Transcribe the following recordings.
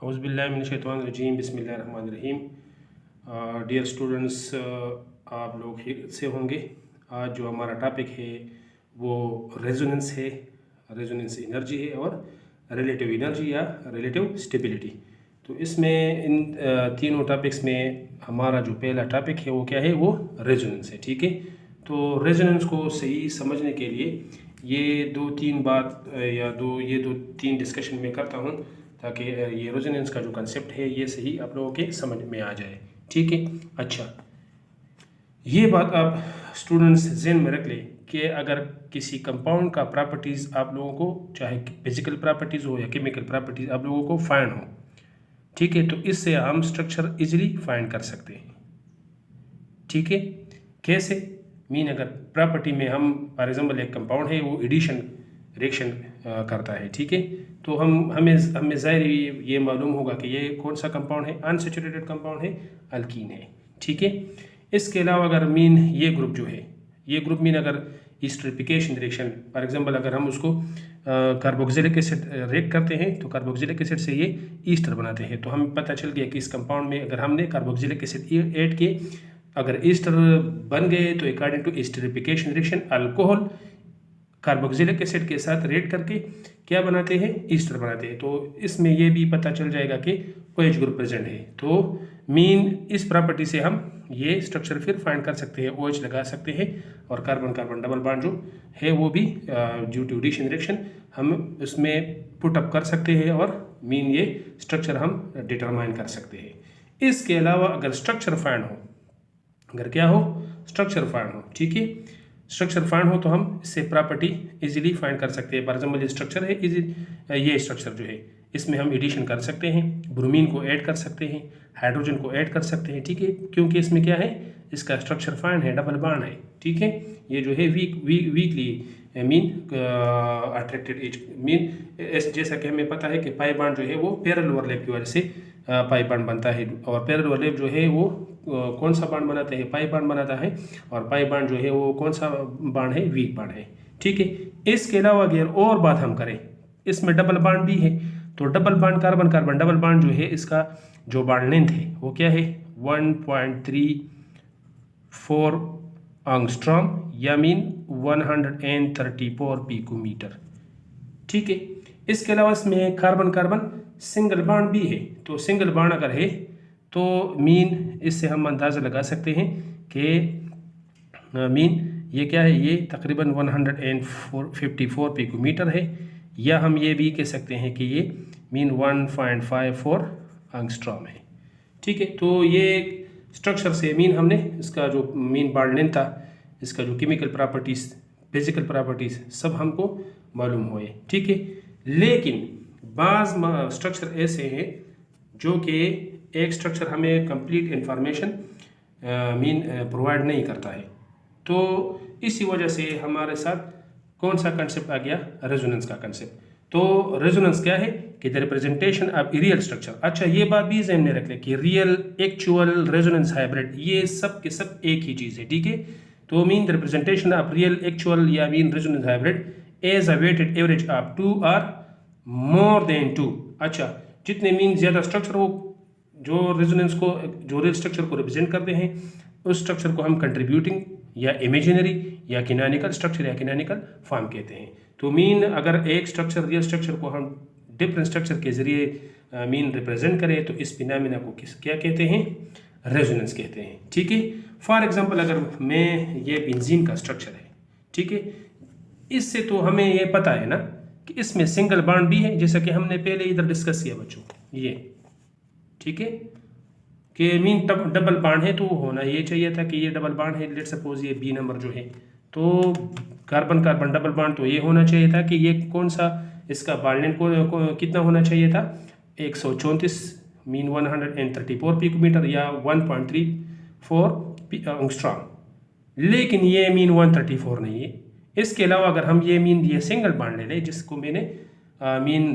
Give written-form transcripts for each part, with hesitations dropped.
औज़ुबिल्लाहिमिनश्शैतानिर्रजीम बिस्मिल्लाहिर्रहमानिर्रहीम। Dear students, आप लोग खैरियत से होंगे। आज जो हमारा टॉपिक है वो रेजोनेंस है। रेजोनेंस एनर्जी है और रिलेटिव एनर्जी या रिलेटिव स्टेबिलिटी। तो इसमें इन तीनों टॉपिक्स में हमारा जो पहला टॉपिक है वो क्या है, वो रेजोनेंस है। ठीक है, तो रेजोनेंस को सही समझने के लिए ये दो तीन डिस्कशन में करता हूँ ताकि ये रेजोनेंस का जो कंसेप्ट है ये सही आप लोगों के समझ में आ जाए। ठीक है, अच्छा, ये बात आप स्टूडेंट्स ज़हन में रख लें कि अगर किसी कंपाउंड का प्रॉपर्टीज़ आप लोगों को, चाहे फिजिकल प्रॉपर्टीज़ हो या केमिकल प्रॉपर्टीज़, आप लोगों को फाइंड हो, ठीक है, तो इससे हम स्ट्रक्चर इजीली फाइंड कर सकते हैं। ठीक है, कैसे? अगर प्रॉपर्टी में हम फॉर एग्जांपल एक कंपाउंड है वो एडिशन रिएक्शन करता है, ठीक है, तो हमें ज़ाहिर ये मालूम होगा कि ये कौन सा कंपाउंड है, अनसैचुरेटेड कंपाउंड है, अल्कीन है। ठीक है, इसके अलावा अगर ये ग्रुप जो है, ये ग्रुप अगर ईस्टरिफिकेशन रिएक्शन, फॉर एग्जांपल अगर हम उसको कार्बोक्सिलिक एसिड रिएक्ट करते हैं तो कार्बोक्सिलिक एसिड से ये ईस्टर बनाते हैं, तो हमें पता चल गया कि इस कंपाउंड में अगर हमने कार्बोक्सिलिक एसिड ऐड किए, अगर ईस्टर बन गए तो according to esterification reaction alcohol carboxylic acid के साथ रिएक्ट करके क्या बनाते हैं, ईस्टर बनाते हैं। तो इसमें ये भी पता चल जाएगा कि OH ग्रुप प्रेजेंट है। तो इस प्रॉपर्टी से हम ये स्ट्रक्चर फिर फाइंड कर सकते हैं, OH लगा सकते हैं, और कार्बन कार्बन डबल बॉन्ड जो है वो भी ड्यू टू एडिशन रिएक्शन हम उसमें पुट अप कर सकते हैं और ये स्ट्रक्चर हम डिटरमाइन कर सकते हैं। इसके अलावा अगर स्ट्रक्चर फाइंड हो, अगर क्या हो, स्ट्रक्चर फाइंड हो, ठीक है, स्ट्रक्चर फाइंड हो तो हम इससे प्रॉपर्टी इजीली फाइंड कर सकते हैं। फॉर एग्जांपल ये स्ट्रक्चर है, ये स्ट्रक्चर जो है इसमें हम एडिशन कर सकते हैं, ब्रोमीन को ऐड कर सकते हैं, हाइड्रोजन को ऐड कर सकते हैं। ठीक है, क्योंकि इसमें क्या है, इसका स्ट्रक्चर फाइंड है, डबल बॉन्ड है। ठीक है, ये जो है वीकली अट्रैक्टेड एज जैसा कि हमें पता है कि पाई बॉन्ड जो है वो पैरेलल ओवरलैप की वजह से पाई बॉन्ड बनता है, और पैरेलल ओवरलैप जो है वो कौन सा बॉन्ड बनाते हैं, पाई बॉन्ड बनाता है, और पाई बॉन्ड जो है वो कौन सा बॉन्ड है, वीक बॉन्ड है। ठीक है, इसके अलावा अगर और बात हम करें, इसमें डबल बॉन्ड भी है, तो double bond carbon carbon double bond जो है इसका जो बॉन्ड लेंथ है वो क्या है, 1.34 एंगस्ट्रॉम या 134 पिकोमीटर। ठीक है, इसके अलावा इसमें कार्बन कार्बन सिंगल बॉन्ड भी है, तो सिंगल बॉन्ड अगर है तो इससे हम अंदाज़ा लगा सकते हैं कि ये क्या है, ये तकरीबन 154 पिकोमीटर है, या हम ये भी कह सकते हैं कि ये 1.54 एंगस्ट्रॉम है। ठीक है, तो ये स्ट्रक्चर से हमने इसका जो बॉन्ड लेंथ था, इसका जो केमिकल प्रॉपर्टीज़, फिजिकल प्रॉपर्टीज़ सब हमको मालूम हुए। ठीक है, लेकिन बाज़ स्ट्रक्चर ऐसे हैं जो कि एक स्ट्रक्चर हमें कंप्लीट इंफॉर्मेशन प्रोवाइड नहीं करता है, तो इसी वजह से हमारे साथ कौन सा कंसेप्ट आ गया, रेजोनेंस का कंसेप्ट। तो रेजोनेंस क्या है कि the representation of real structure. अच्छा, ये बात भी ज़हन में रख लें कि रियल, एक्चुअल, रेजोनेंस, हाइब्रिड, ये सब के सब एक ही चीज़ है। ठीक है, तो the representation of real, actual या resonance hybrid as a weighted average of 2 और मोर देन 2। अच्छा, जितने ज़्यादा स्ट्रक्चर हो जो रेजोनेंस को, जो रियल स्ट्रक्चर को रिप्रेजेंट करते हैं, उस स्ट्रक्चर को हम कंट्रीब्यूटिंग या इमेजिनरी या कैनोनिकल स्ट्रक्चर या कैनोनिकल फॉर्म कहते हैं। तो अगर एक स्ट्रक्चर, रियल स्ट्रक्चर को हम डिफरेंट स्ट्रक्चर के जरिए रिप्रेजेंट करें तो इस फिनोमेना को क्या कहते हैं, रेजोनेंस कहते हैं। ठीक है, फॉर एग्जांपल अगर ये बेंजीन का स्ट्रक्चर है, ठीक है, इससे तो हमें ये पता है ना कि इसमें सिंगल बॉन्ड भी है, जैसा कि हमने पहले इधर डिस्कस किया बच्चों, ये ठीक है कि डबल बॉन्ड है, तो होना ये चाहिए था कि ये डबल बॉन्ड है। लेट सपोज ये B नंबर जो है, तो कार्बन कार्बन डबल बॉन्ड, तो ये होना चाहिए था कि ये कौन सा, इसका बॉन्ड लेंथ को कितना होना चाहिए था, 134 134 पिकोमीटर या 1.34 एंगस्ट्रॉम, लेकिन ये 134 नहीं है। इसके अलावा अगर हम ये सिंगल बॉन्ड ले लें, जिसको मैंने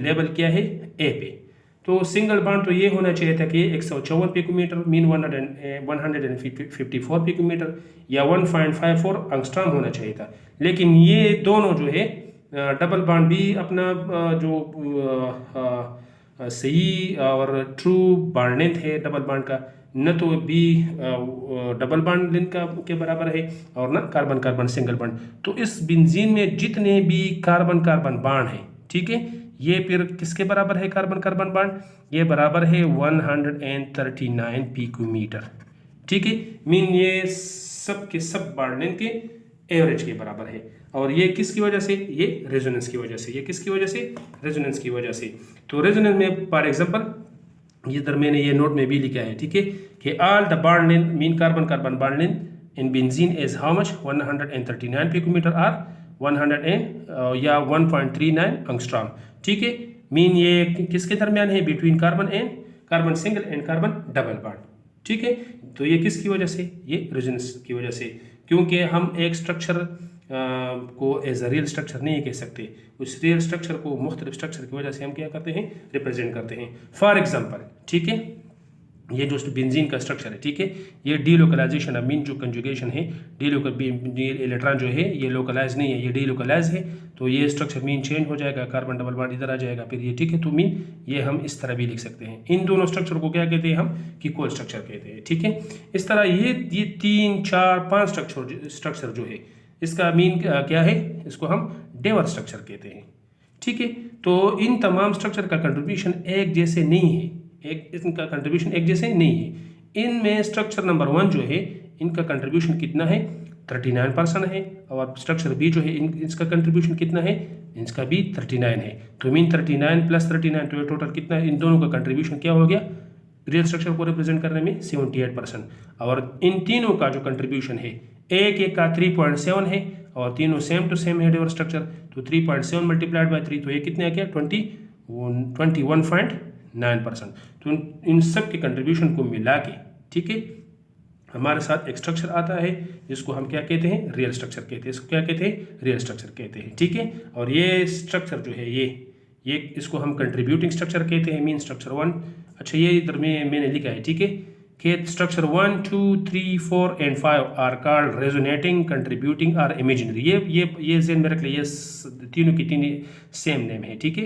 लेबल किया है A पे, तो सिंगल बॉन्ड तो ये होना चाहिए था कि 154 पिकोमीटर 154 पिकोमीटर या 1.54 एंगस्ट्रॉम होना चाहिए था। लेकिन ये दोनों जो है डबल बॉन्ड भी अपना जो सही और ट्रू बॉन्ड लेंथ है डबल बॉन्ड का, न तो बी डबल बॉन्ड लेंथ का के बराबर है और ना कार्बन कार्बन सिंगल बॉन्ड। तो इस बेंजीन में जितने भी कार्बन कार्बन बॉन्ड है, ठीक है, ये फिर किसके बराबर है कार्बन कार्बन बॉन्ड? ये बराबर है 139 पिकोमीटर, ठीक है। मीन ये सब के सब बॉन्ड लेंथ के एवरेज के बराबर है। और ये किसकी वजह से? ये रेजोनेंस की वजह से। ये किसकी वजह से? रेजोनेंस की वजह से। तो रेजोनेंस में फॉर एग्जांपल इधर मैंने ये नोट में भी लिखा है, ठीक है, कि all the bond length mean carbon carbon bond length in benzene is how much 139 picometer और 1.39 एंगस्ट्रॉम, ठीक है। मीन ये किसके दरमियान है? Between carbon single and carbon double bond, ठीक है। तो ये किसकी वजह से? ये रेजोनेंस की वजह से, क्योंकि हम एक स्ट्रक्चर को एज अ रियल स्ट्रक्चर नहीं कह सकते। उस रियल स्ट्रक्चर को मुख्तलिफ स्ट्रक्चर की वजह से हम क्या करते हैं? रिप्रेजेंट करते हैं। फॉर एग्जांपल, ठीक है, ये जो बेंजीन का स्ट्रक्चर है, ठीक है, ये डीलोकलाइजेशन अब मीन जो कंजुगेशन है, इलेक्ट्रॉन जो है ये लोकलाइज नहीं है, ये डीलोकलाइज है। तो ये स्ट्रक्चर मीन चेंज हो जाएगा, कार्बन डबल बॉन्ड इधर आ जाएगा फिर ये, ठीक है। तो मीन ये हम इस तरह भी लिख सकते हैं। इन दोनों स्ट्रक्चर को क्या कहते हैं? हम कीकोल स्ट्रक्चर कहते हैं, ठीक है। इस तरह ये 3 4 5 स्ट्रक्चर जो है इसका मीन क्या है? इसको हम डेवर स्ट्रक्चर कहते हैं, ठीक है। तो इन तमाम स्ट्रक्चर का कंट्रीब्यूशन एक जैसे नहीं है, इनका कंट्रीब्यूशन एक जैसे नहीं है। इनमें स्ट्रक्चर नंबर 1 जो है इनका कंट्रीब्यूशन कितना है? 39% है। और स्ट्रक्चर बी जो है इसका कंट्रीब्यूशन कितना है? इसका भी 39 है। तो मीन 39 + 39 तो टोटल कितना है? इन दोनों का कंट्रीब्यूशन क्या हो गया? रियल स्ट्रक्चर को रिप्रेजेंट करने में 78%। और इन तीनों का जो कंट्रीब्यूशन है एक का 3.7 है और तीनों सेम टू सेम है डेवर स्ट्रक्चर। तो 3.7 × 3 तो ये कितने आ गया? 21.9%। तो इन सब के कंट्रीब्यूशन को मिला के, ठीक है, हमारे साथ एक स्ट्रक्चर आता है जिसको हम क्या कहते हैं? रियल स्ट्रक्चर कहते हैं। इसको क्या कहते हैं? रियल स्ट्रक्चर कहते हैं, ठीक है। और ये स्ट्रक्चर जो है ये इसको हम कंट्रीब्यूटिंग स्ट्रक्चर कहते हैं, मीन स्ट्रक्चर 1। अच्छा, ये इधर में मैंने लिखा है, ठीक है, कि structure 1 2 3 4 and 5 are called resonating, contributing और इमेजिनरी। ये ज़हन में रख लिया, ये तीनों की तीन सेम नेम है, ठीक है।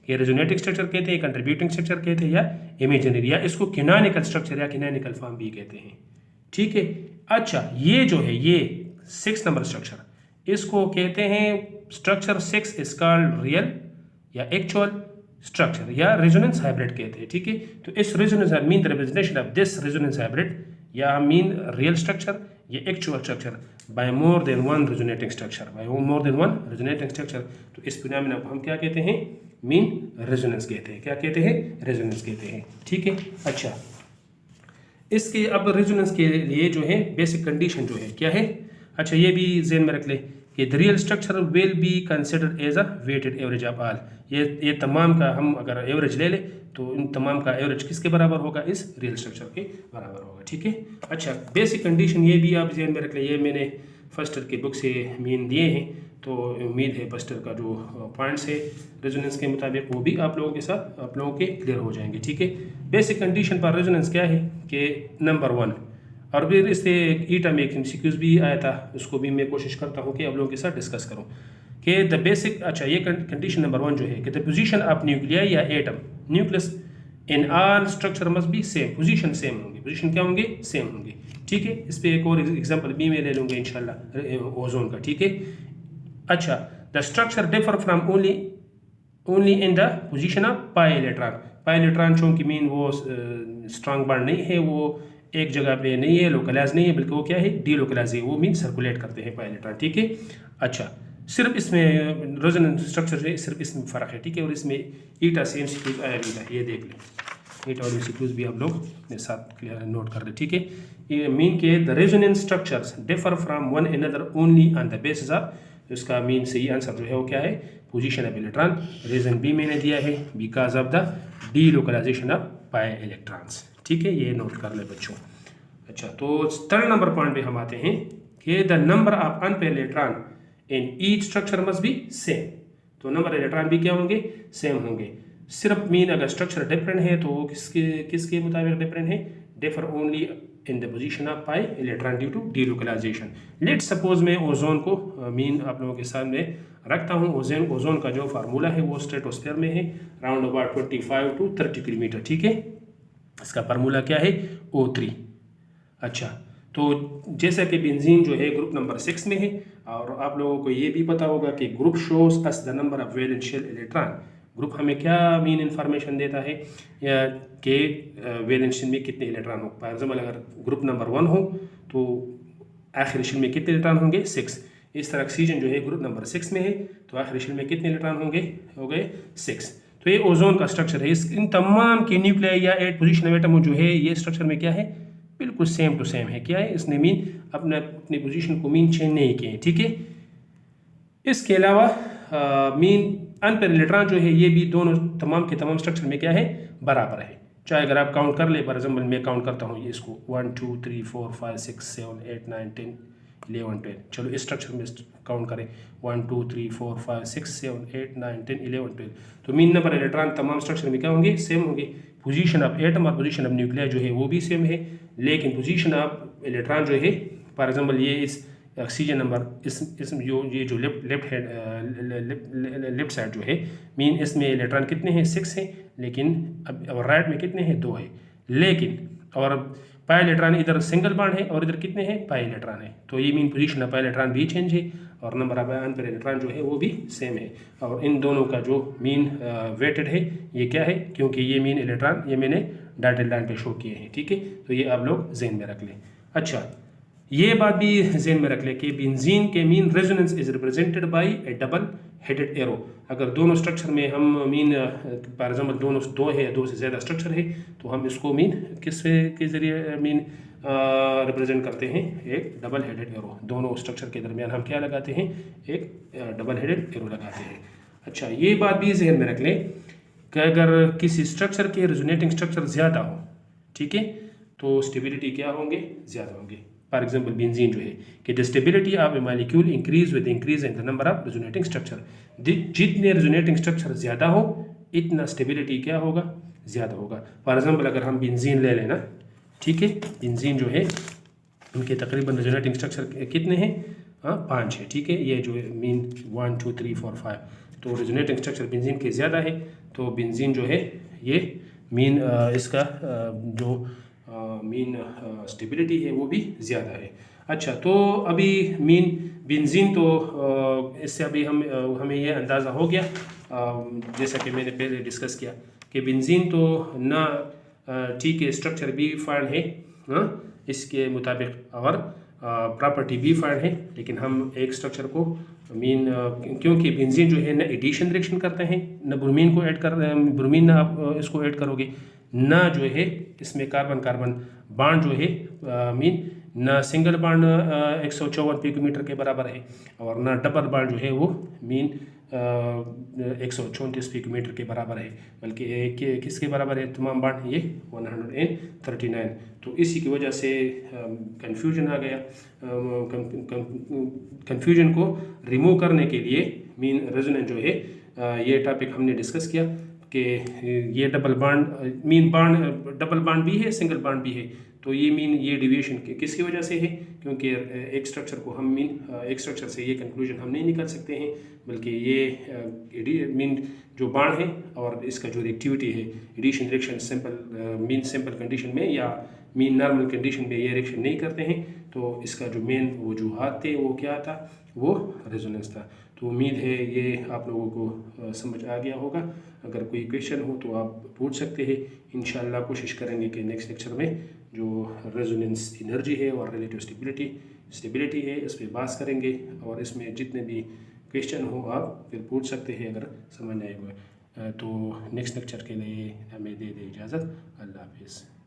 ये रेजोनेटिंग स्ट्रक्चर कहते हैं, कंट्रीब्यूटिंग स्ट्रक्चर कहते हैं, या इमेजिनरी, या इसको कैनोनिकल स्ट्रक्चर या कैनोनिकल फॉर्म भी कहते हैं, ठीक है। अच्छा, ये जो है ये 6 नंबर स्ट्रक्चर, इसको कहते हैं स्ट्रक्चर 6 इज कॉल्ड रियल या एक्चुअल स्ट्रक्चर या रेजोनेंस हाइब्रिड कहते हैं, ठीक है। तो इस resonance mean the representation of this resonance hybrid या मीन रियल स्ट्रक्चर या actual structure bye more than one resonating structure. तो इस फिनोमेना को हम क्या कहते हैं? मीन रेजोनेंस कहते हैं। क्या कहते हैं? रेजोनेंस कहते हैं, ठीक है। अच्छा, इसके अब रेजोनेंस के लिए जो है बेसिक कंडीशन जो है क्या है? अच्छा, ये भी ज़हन में रख ले कि the real structure will be considered as a weighted average of all. ये तमाम का हम अगर एवरेज ले ले तो इन तमाम का एवरेज किसके बराबर होगा? इस रियल स्ट्रक्चर के बराबर होगा, ठीक है। अच्छा, बेसिक कंडीशन ये भी आप ज़हन में रख ले, ये मैंने फर्स्ट ईयर की बुक से मीन दिए हैं, तो उम्मीद है फर्स्ट ईयर का जो पॉइंट्स है रेजोनेंस के मुताबिक वो भी आप लोगों के साथ आप लोगों के क्लियर हो जाएंगे, ठीक है। बेसिक कंडीशन पर रेजोनेंस क्या है कि नंबर 1, और फिर इससे ईटा में एक MCQs भी आया था, उसको भी मैं कोशिश करता हूँ कि आप लोगों के साथ डिस्कस करूँ कि द बेसिक। अच्छा, ये कंडीशन नंबर 1 जो है कि द पोजीशन ऑफ न्यूक्लियाई या atom nucleus in all structure must be same. Position same होंगे, पोजीशन क्या होंगे? सेम होंगे, ठीक है। इस पर एक और एग्जाम्पल भी मैं ले लूँगा इंशाल्लाह ओजोन का, ठीक है। अच्छा, the structure differ from only in the position of pi electron चूँकि मीन वो स्ट्रांग बॉन्ड नहीं है, वो एक जगह पे नहीं है, लोकलाइज नहीं है, बल्कि वो क्या है? डीलोकलाइज है, वो मीन सर्कुलेट करते हैं पाई इलेक्ट्रॉन, ठीक है। अच्छा, सिर्फ इसमें रेजोनेंस स्ट्रक्चर जो है सिर्फ इसमें फ़र्क है, ठीक है। और इसमें ईटा से MCQs आया भी था, ये देख लें, ईटा और MCQs भी आप लोग अपने साथ क्लियर नोट कर लें, ठीक है। ये मीन के the resonance structures differ from one another only on the basis of, इसका मीन सही आंसर जो है वो क्या है? Position of electron. Reason B मैंने दिया है because of the delocalization of pi electrons, ठीक है, ये नोट कर ले बच्चों। अच्छा, तो थर्ड नंबर पॉइंट पे हम आते हैं कि the number of unpaired electron in each structure must be same. तो नंबर इलेक्ट्रॉन भी क्या होंगे? सेम होंगे। सिर्फ मीन अगर स्ट्रक्चर डिफरेंट है तो वो किसके मुताबिक डिफरेंट है? Differ only in the position of pi electron due to delocalization. Let suppose मैं ओजोन को मीन आप लोगों के सामने रखता हूँ। ओजोन का जो फार्मूला है वो स्ट्रेटोस्फीयर में है राउंड अबाउट 25 to 30 किलोमीटर, ठीक है। इसका फार्मूला क्या है, O3। अच्छा, तो जैसा कि बेंजीन जो है ग्रुप नंबर 6 में है, और आप लोगों को ये भी पता होगा कि group shows us the number of valence shell electron. Group हमें क्या मीन इंफॉर्मेशन देता है या कि वैलेंस शेल में कितने इलेक्ट्रॉन हो। फॉर एग्जाम्पल अगर ग्रुप नंबर 1 हो तो आखिरी शेल में कितने इलेक्ट्रॉन होंगे, 6। इस तरह ऑक्सीजन जो है ग्रुप नंबर 6 में है तो आखिरी शेल में कितने इलेक्ट्रॉन होंगे, हो गए 6। तो ये ओजोन का स्ट्रक्चर है। इन तमाम के न्यूक्लियाई या 8 पोजिशन ऑफ एटम जो है ये स्ट्रक्चर में क्या है, बिल्कुल सेम टू सेम है। क्या है, इसने मीन अपनी पोजीशन को मीन चेंज नहीं किए, ठीक है। इसके अलावा मीन अनपेयर इलेक्ट्रॉन जो है ये भी दोनों तमाम के तमाम स्ट्रक्चर में क्या है, बराबर है। चाहे अगर आप काउंट कर ले, फॉर एग्जाम्पल मैं काउंट करता हूँ ये इसको 1 2 3 4 5 6 7 8 9 10 11 12। चलो इस स्ट्रक्चर में काउंट करें 1 2 3 4 5 6 7 8 9 10 11 12। तो मीन नंबर इलेक्ट्रॉन तमाम स्ट्रक्चर में क्या होंगे, सेम होंगे। पोजीशन ऑफ एटम और पोजीशन ऑफ न्यूक्लिया जो है वो भी सेम है, लेकिन पोजीशन ऑफ इलेक्ट्रॉन जो है, फॉर एग्जांपल ये इस ऑक्सीजन नंबर इस जो लेफ्ट साइड जो है मीन इसमें इलेक्ट्रॉन कितने हैं, 6 हैं, लेकिन अब राइट में कितने हैं, 2 है। लेकिन और पाई इलेक्ट्रॉन इधर सिंगल बॉन्ड है और इधर कितने हैं, पाई इलेक्ट्रॉन है। तो ये mean position of pi electron भी चेंज है और नंबर ऑफ अनपेयर इलेक्ट्रॉन जो है वो भी सेम है। और इन दोनों का जो मीन वेटेड है ये क्या है, क्योंकि ये मीन इलेक्ट्रॉन ये मैंने डॉटेड लाइन पे शो किए हैं, ठीक है। तो ये आप लोग जहन में रख लें। अच्छा, ये बात भी जहन में रख लें कि बेंजीन के mean resonance is represented by A double headed arrow. अगर दोनों स्ट्रक्चर में हम मीन फॉर एग्जाम्पल दो है या 2 से ज़्यादा स्ट्रक्चर है तो हम इसको मीन किस के जरिए मीन रिप्रेजेंट करते हैं, एक डबल हेडेड एरो। दोनों स्ट्रक्चर के दरमियान हम क्या लगाते हैं, एक डबल हेडेड एरो लगाते हैं। अच्छा, ये बात भी जहन में रख लें कि अगर किसी स्ट्रक्चर के रेजोनेटिंग स्ट्रक्चर ज़्यादा हो, ठीक है, तो स्टेबिलिटी क्या होंगे, ज़्यादा होंगे। फॉर एग्जाम्पल बेंजीन जो है कि the stability of A molecule increase with increase in the number of resonating structure. जितने रेजोनेटिंग स्ट्रक्चर ज़्यादा हो इतना स्टेबिलिटी क्या होगा, ज़्यादा होगा। फॉर एग्जाम्पल अगर हम बेंजीन ले लेना, ठीक है, बेंजीन जो है उनके तकरीबन रेजोनेटिंग स्ट्रक्चर कितने हैं, 5 है, ठीक है। ये जो मीन 1 2 3 4 5, तो रेजोनेटिंग स्ट्रक्चर बेंजीन के ज़्यादा है, तो बेंजीन जो है ये मीन इसका जो मीन स्टेबिलिटी है वो भी ज़्यादा है। अच्छा, तो अभी मीन बेंजीन तो इससे अभी हमें ये अंदाज़ा हो गया, जैसा कि मैंने पहले डिस्कस किया कि बेंजीन तो ना ठीक है स्ट्रक्चर भी फाइन है, इसके मुताबिक और प्रॉपर्टी भी फाइन है, लेकिन हम एक स्ट्रक्चर को मीन क्योंकि बेंजीन जो है ना एडिशन रिएक्शन करते हैं, ना ब्रोमीन को ऐड कर ब्रोमीन ना आप इसको ऐड करोगे, ना जो है इसमें कार्बन कार्बन बॉन्ड जो है मीन ना सिंगल बॉन्ड 154 पिकोमीटर के बराबर है और ना डबल बॉन्ड जो है वो मीन 134 पिकोमीटर के बराबर है, बल्कि किसके बराबर है तमाम बॉन्ड, ये 139। तो इसी की वजह से कंफ्यूजन आ गया। कंफ्यूजन को रिमूव करने के लिए मीन रेजोनेंस जो है ये टॉपिक हमने डिस्कस किया कि ये double bond mean bond double bond भी है, सिंगल बॉन्ड भी है। तो ये मीन ये डिविएशन किसकी वजह से है, क्योंकि एक स्ट्रक्चर को हम मीन एक स्ट्रक्चर से ये कंक्लूजन हम नहीं निकाल सकते हैं, बल्कि ये मीन जो बॉन्ड है और इसका जो रिएक्टिविटी है एडिशन रिएक्शन सिंपल कंडीशन में या मीन नॉर्मल कंडीशन में ये रिएक्शन नहीं करते हैं। तो इसका जो मेन वजूहात थे वो क्या था, वो रेजोनेंस था। तो उम्मीद है ये आप लोगों को समझ आ गया होगा। अगर कोई क्वेश्चन हो तो आप पूछ सकते हैं। इंशाल्लाह कोशिश करेंगे कि नेक्स्ट लेक्चर में जो रेजोनेंस एनर्जी है और रिलेटिव स्टेबिलिटी है इस पर बात करेंगे, और इसमें जितने भी क्वेश्चन हो आप फिर पूछ सकते हैं अगर समझ नहीं हुआ। तो नेक्स्ट लेक्चर के लिए हमें दे इजाज़त। अल्लाह हाफिज़।